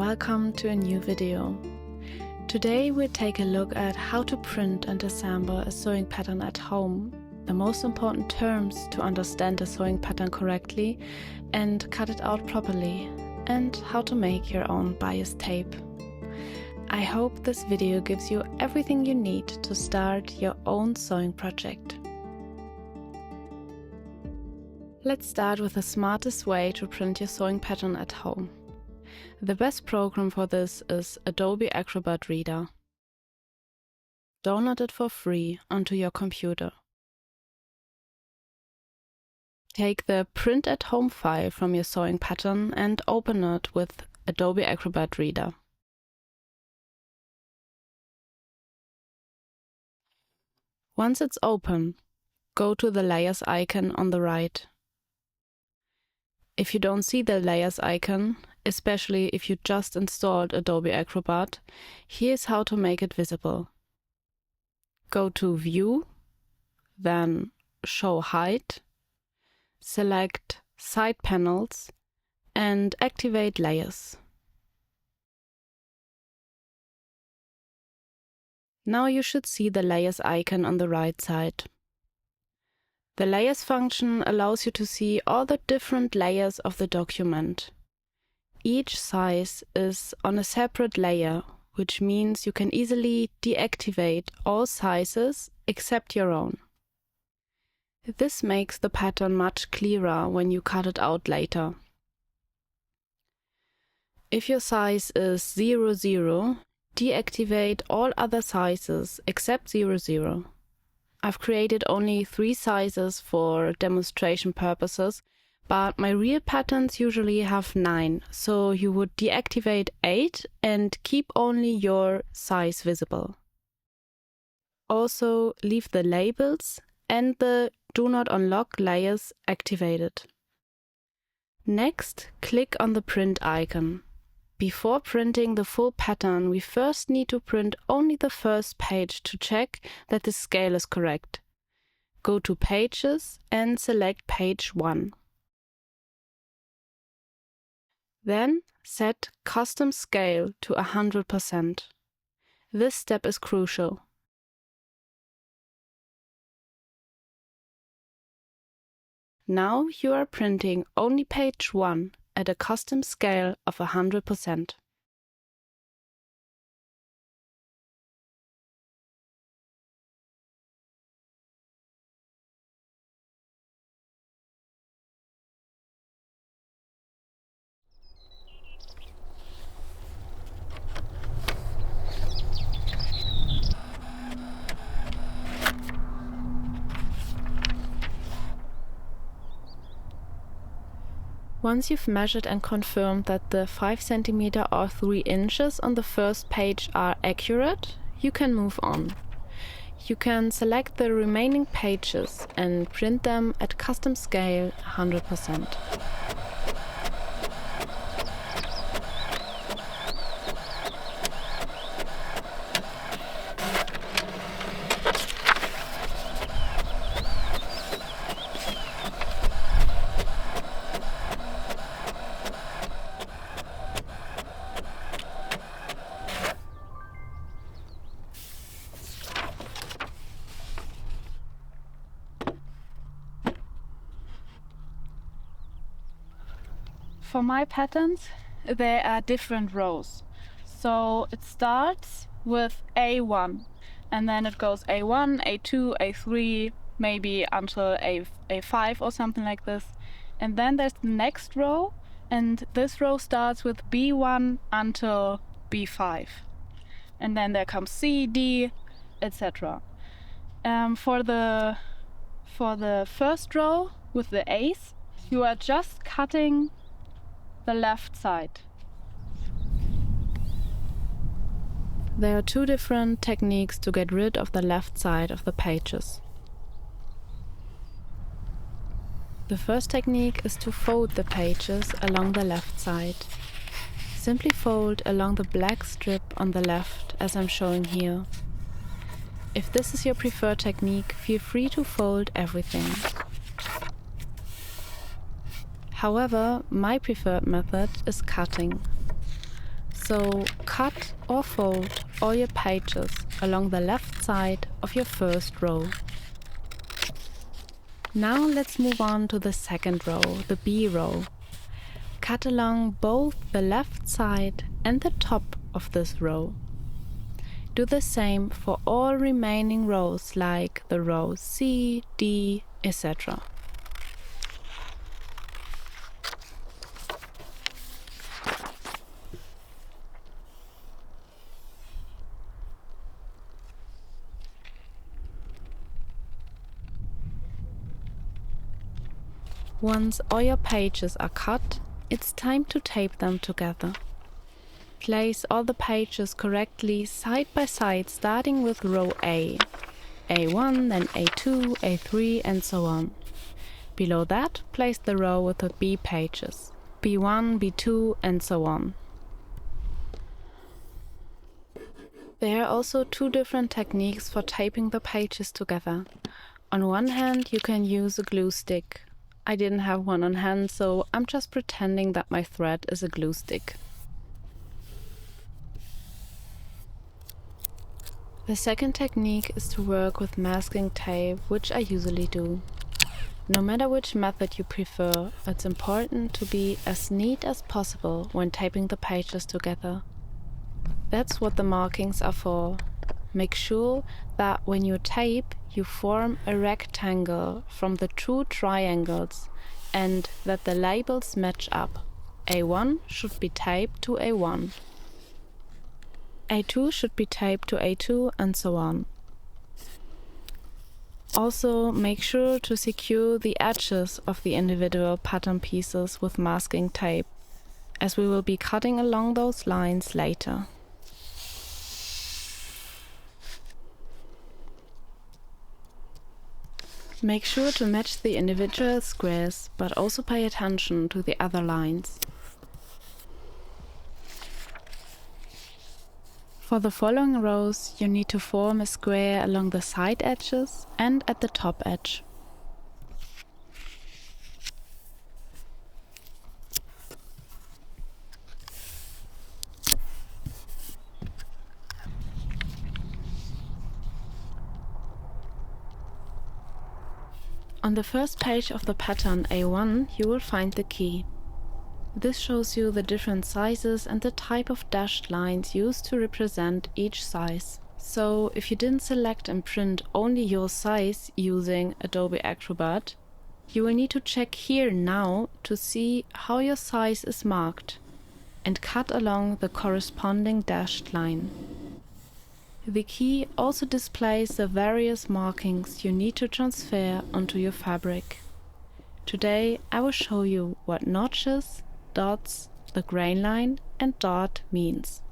welcome to a new video. Today we take a look at how to print and assemble a sewing pattern at home, the most important terms to understand a sewing pattern correctly and cut it out properly, and how to make your own bias tape. I hope this video gives you everything you need to start your own sewing project. Let's start with the smartest way to print your sewing pattern at home. The best program for this is Adobe Acrobat Reader. Download it for free onto your computer. Take the Print at Home file from your sewing pattern and open it with Adobe Acrobat Reader. Once it's open, go to the Layers icon on the right. If you don't see the Layers icon, especially if you just installed Adobe Acrobat, here's how to make it visible. Go to View, then Show Height, select Side Panels, and activate Layers. Now you should see the Layers icon on the right side. The Layers function allows you to see all the different layers of the document. Each size is on a separate layer, which means you can easily deactivate all sizes except your own. This makes the pattern much clearer when you cut it out later. If your size is 00, deactivate all other sizes except 00. I've created only 3 sizes for demonstration purposes, but my real patterns usually have 9, so you would deactivate 8 and keep only your size visible. Also, leave the labels and the Do Not Unlock layers activated. Next, click on the print icon. Before printing the full pattern, we first need to print only the first page to check that the scale is correct. Go to Pages and select page 1. Then set Custom Scale to 100%. This step is crucial. Now you are printing only page 1 at a custom scale of 100%. Once you've measured and confirmed that the 5 cm or 3 inches on the first page are accurate, you can move on. You can select the remaining pages and print them at custom scale 100%. For my patterns, there are different rows. So it starts with A1, and then it goes A1, A2, A3, maybe until A5 or something like this. And then there's the next row, and this row starts with B1 until B5. And then there comes C, D, etc. For the first row with the A's, you are just cutting the left side. There are 2 different techniques to get rid of the left side of the pages. The first technique is to fold the pages along the left side. Simply fold along the black strip on the left, as I'm showing here. If this is your preferred technique, feel free to fold everything. However, my preferred method is cutting. So cut or fold all your pages along the left side of your first row. Now let's move on to the second row, the B row. Cut along both the left side and the top of this row. Do the same for all remaining rows, like the row C, D, etc. Once all your pages are cut, it's time to tape them together. Place all the pages correctly side by side, starting with row A. A1, then A2, A3, and so on. Below that, place the row with the B pages. B1, B2, and so on. There are also two different techniques for taping the pages together. On one hand, you can use a glue stick. I didn't have one on hand, so I'm just pretending that my thread is a glue stick. The second technique is to work with masking tape, which I usually do. No matter which method you prefer, it's important to be as neat as possible when taping the pages together. That's what the markings are for. Make sure that when you tape, you form a rectangle from the two triangles and that the labels match up. A1 should be taped to A1. A2 should be taped to A2, and so on. Also, make sure to secure the edges of the individual pattern pieces with masking tape, as we will be cutting along those lines later. Make sure to match the individual squares, but also pay attention to the other lines. For the following rows, you need to form a square along the side edges and at the top edge. On the first page of the pattern A1, you will find the key. This shows you the different sizes and the type of dashed lines used to represent each size. So if you didn't select and print only your size using Adobe Acrobat, you will need to check here now to see how your size is marked and cut along the corresponding dashed line. The key also displays the various markings you need to transfer onto your fabric. Today I will show you what notches, dots, the grain line and dot means.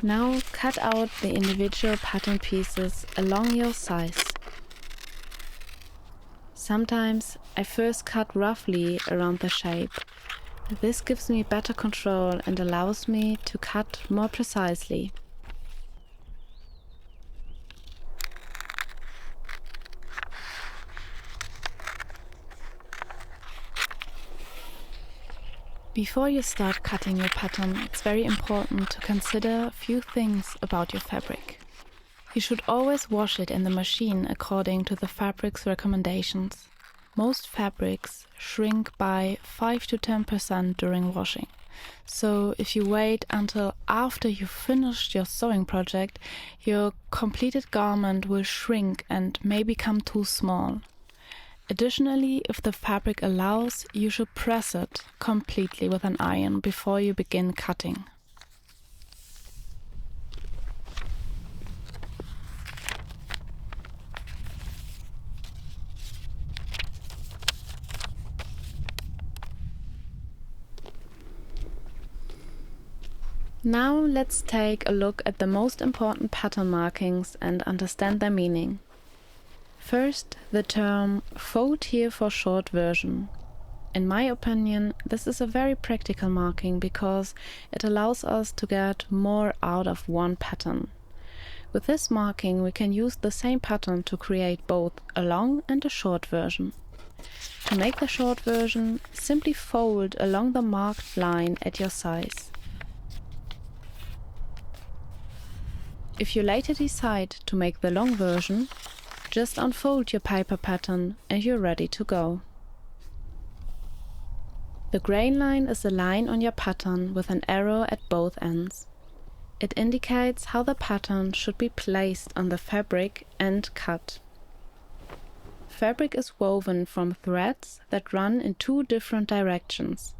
Now cut out the individual pattern pieces along your size. Sometimes I first cut roughly around the shape. This gives me better control and allows me to cut more precisely. Before you start cutting your pattern, it's very important to consider a few things about your fabric. You should always wash it in the machine according to the fabric's recommendations. Most fabrics shrink by 5 to 10% during washing. So if you wait until after you've finished your sewing project, your completed garment will shrink and may become too small. Additionally, if the fabric allows, you should press it completely with an iron before you begin cutting. Now let's take a look at the most important pattern markings and understand their meaning. First, the term fold here for short version. In my opinion, this is a very practical marking because it allows us to get more out of one pattern. With this marking, we can use the same pattern to create both a long and a short version. To make the short version, simply fold along the marked line at your size. If you later decide to make the long version, just unfold your paper pattern and you're ready to go. The grain line is a line on your pattern with an arrow at both ends. It indicates how the pattern should be placed on the fabric and cut. Fabric is woven from threads that run in two different directions.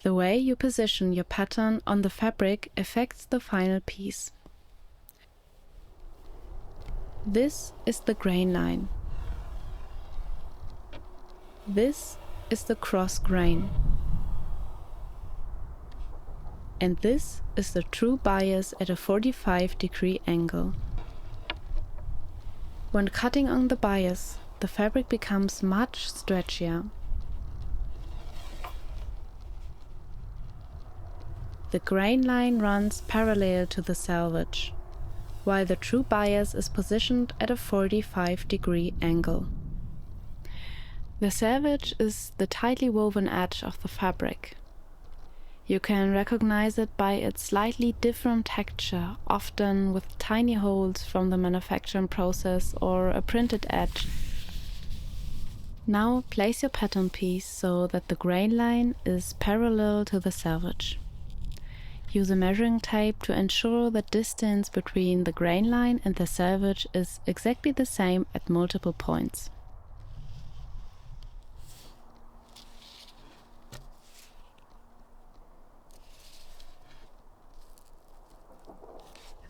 The way you position your pattern on the fabric affects the final piece. This is the grain line. This is the cross grain. And this is the true bias at a 45-degree angle. When cutting on the bias, the fabric becomes much stretchier. The grain line runs parallel to the selvage, while the true bias is positioned at a 45-degree angle. The selvage is the tightly woven edge of the fabric. You can recognize it by its slightly different texture, often with tiny holes from the manufacturing process or a printed edge. Now place your pattern piece so that the grain line is parallel to the selvage. Use a measuring tape to ensure the distance between the grain line and the selvage is exactly the same at multiple points.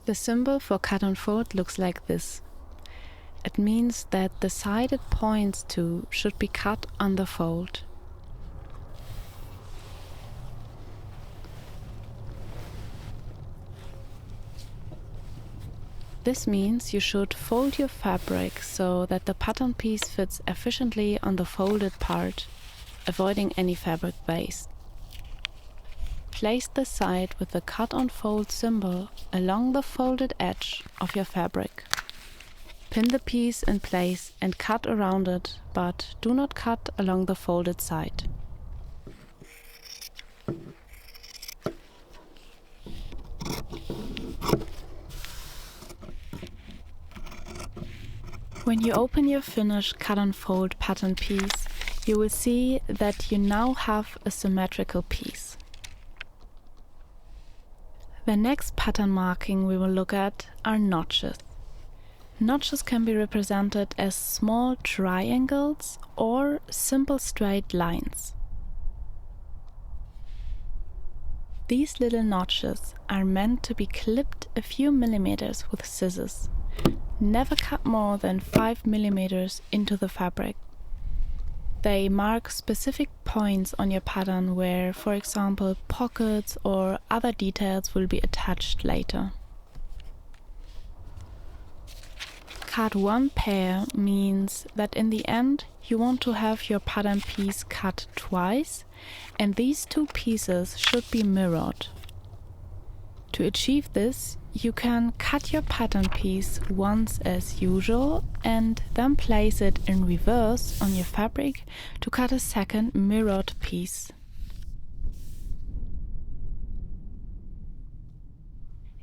The symbol for cut and fold looks like this. It means that the side it points to should be cut on the fold. This means you should fold your fabric so that the pattern piece fits efficiently on the folded part, avoiding any fabric waste. Place the side with the cut on fold symbol along the folded edge of your fabric. Pin the piece in place and cut around it, but do not cut along the folded side. When you open your finished cut and fold pattern piece, you will see that you now have a symmetrical piece. The next pattern marking we will look at are notches. Notches can be represented as small triangles or simple straight lines. These little notches are meant to be clipped a few millimeters with scissors. Never cut more than 5 millimeters into the fabric. They mark specific points on your pattern where, for example, pockets or other details will be attached later. Cut one pair means that in the end you want to have your pattern piece cut twice, and these two pieces should be mirrored. To achieve this, you can cut your pattern piece once as usual and then place it in reverse on your fabric to cut a second mirrored piece.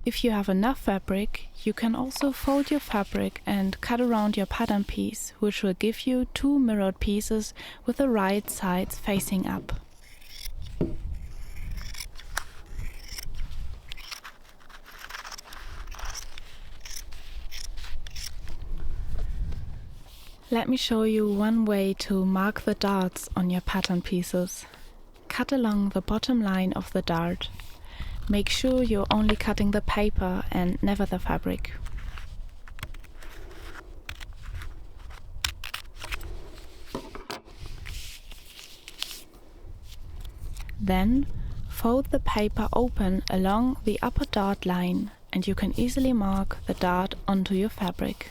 If you have enough fabric, you can also fold your fabric and cut around your pattern piece, which will give you two mirrored pieces with the right sides facing up. Let me show you one way to mark the darts on your pattern pieces. Cut along the bottom line of the dart. Make sure you're only cutting the paper and never the fabric. Then fold the paper open along the upper dart line and you can easily mark the dart onto your fabric.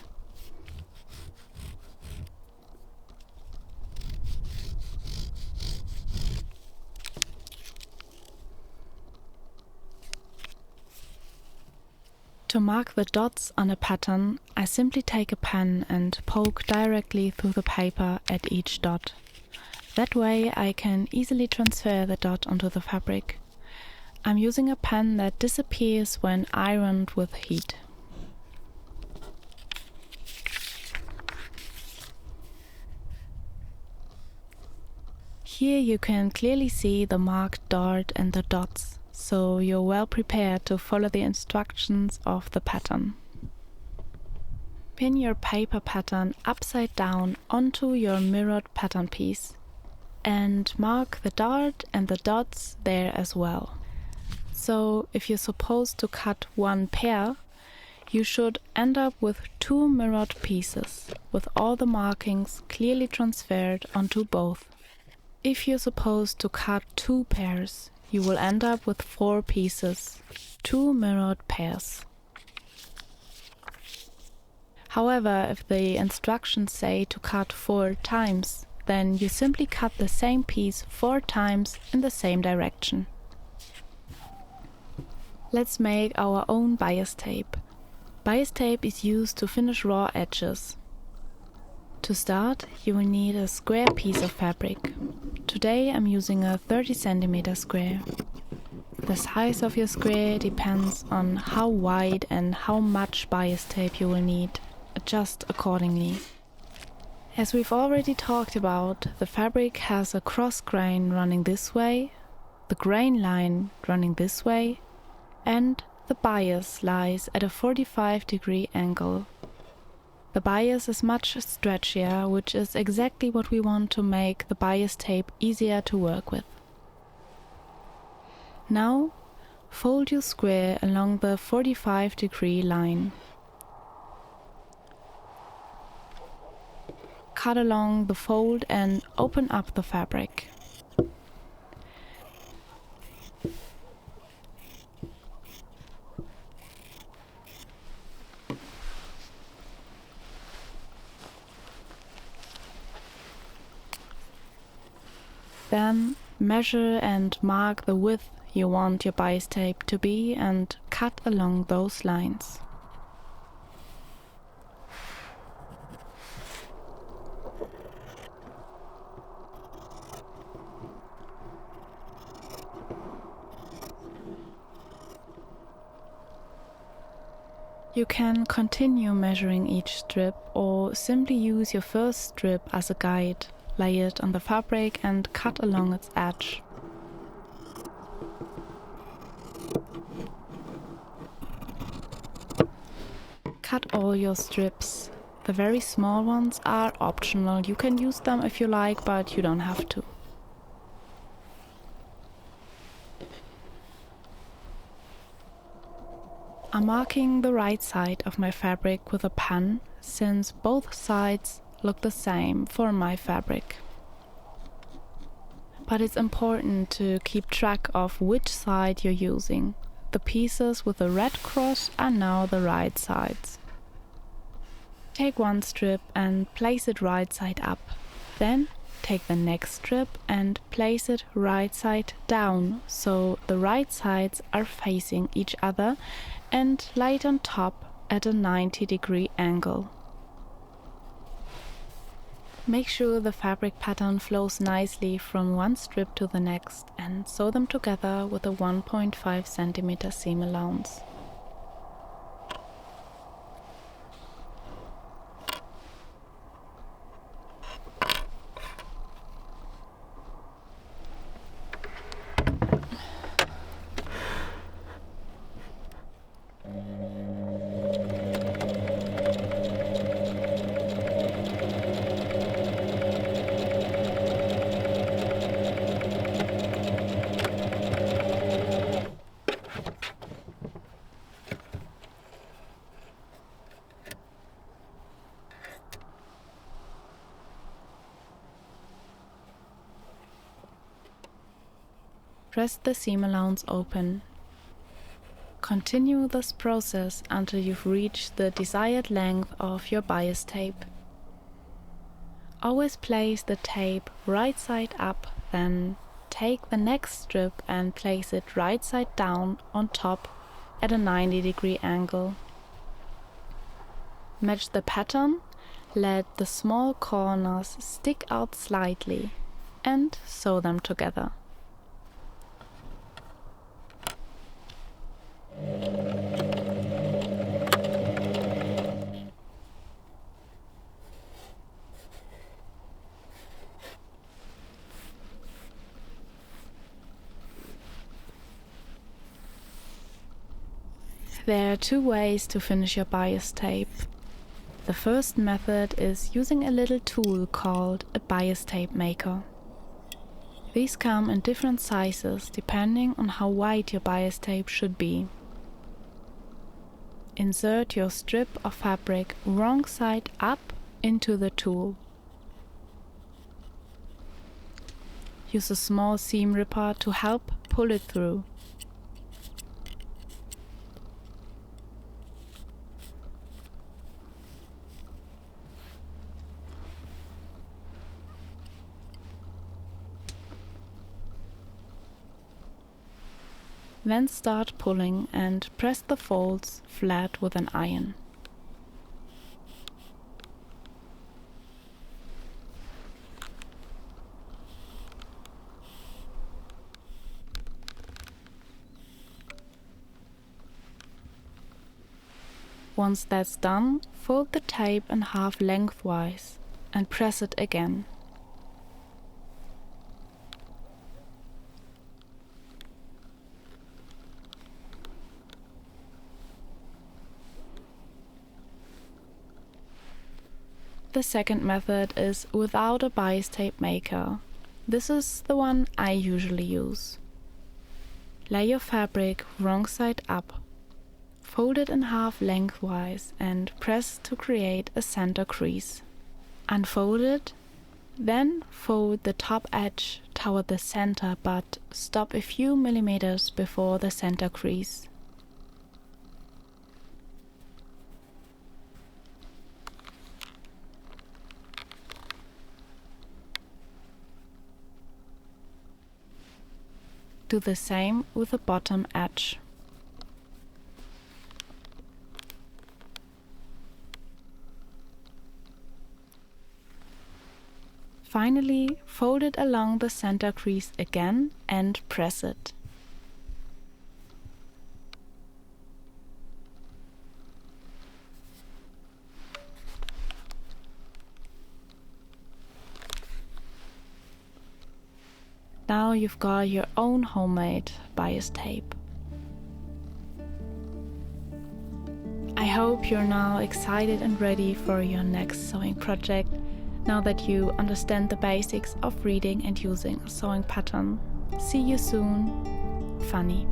To mark the dots on a pattern, I simply take a pen and poke directly through the paper at each dot. That way I can easily transfer the dot onto the fabric. I'm using a pen that disappears when ironed with heat. Here you can clearly see the marked dart and the dots, so you're well prepared to follow the instructions of the pattern. Pin your paper pattern upside down onto your mirrored pattern piece and mark the dart and the dots there as well. So if you're supposed to cut one pair, you should end up with 2 mirrored pieces, with all the markings clearly transferred onto both. If you're supposed to cut 2 pairs, you will end up with 4 pieces, 2 mirrored pairs. However, if the instructions say to cut 4 times, then you simply cut the same piece 4 times in the same direction. Let's make our own bias tape. Bias tape is used to finish raw edges. To start, you will need a square piece of fabric. Today I'm using a 30 cm square. The size of your square depends on how wide and how much bias tape you will need. Adjust accordingly. As we've already talked about, the fabric has a cross grain running this way, the grain line running this way, and the bias lies at a 45-degree angle. The bias is much stretchier, which is exactly what we want to make the bias tape easier to work with. Now, fold your square along the 45-degree line. Cut along the fold and open up the fabric. Then measure and mark the width you want your bias tape to be and cut along those lines. You can continue measuring each strip or simply use your first strip as a guide, lay it on the fabric and cut along its edge. Cut all your strips. The very small ones are optional. You can use them if you like, but you don't have to. I'm marking the right side of my fabric with a pen, since both sides look the same for my fabric. But it's important to keep track of which side you're using. The pieces with the red cross are now the right sides. Take one strip and place it right side up. Then take the next strip and place it right side down, so the right sides are facing each other, and lay it on top at a 90-degree angle. Make sure the fabric pattern flows nicely from one strip to the next and sew them together with a 1.5 cm seam allowance. Press the seam allowance open. Continue this process until you've reached the desired length of your bias tape. Always place the tape right side up, then take the next strip and place it right side down on top at a 90-degree angle. Match the pattern, let the small corners stick out slightly, and sew them together. There are two ways to finish your bias tape. The first method is using a little tool called a bias tape maker. These come in different sizes depending on how wide your bias tape should be. Insert your strip of fabric wrong side up into the tool. Use a small seam ripper to help pull it through. Then start pulling and press the folds flat with an iron. Once that's done, fold the tape in half lengthwise and press it again. The second method is without a bias tape maker. This is the one I usually use. Lay your fabric wrong side up. Fold it in half lengthwise and press to create a center crease. Unfold it, then fold the top edge toward the center, but stop a few millimeters before the center crease. Do the same with the bottom edge. Finally, fold it along the center crease again and press it. Now you've got your own homemade bias tape. I hope you're now excited and ready for your next sewing project, now that you understand the basics of reading and using a sewing pattern. See you soon, Fanny.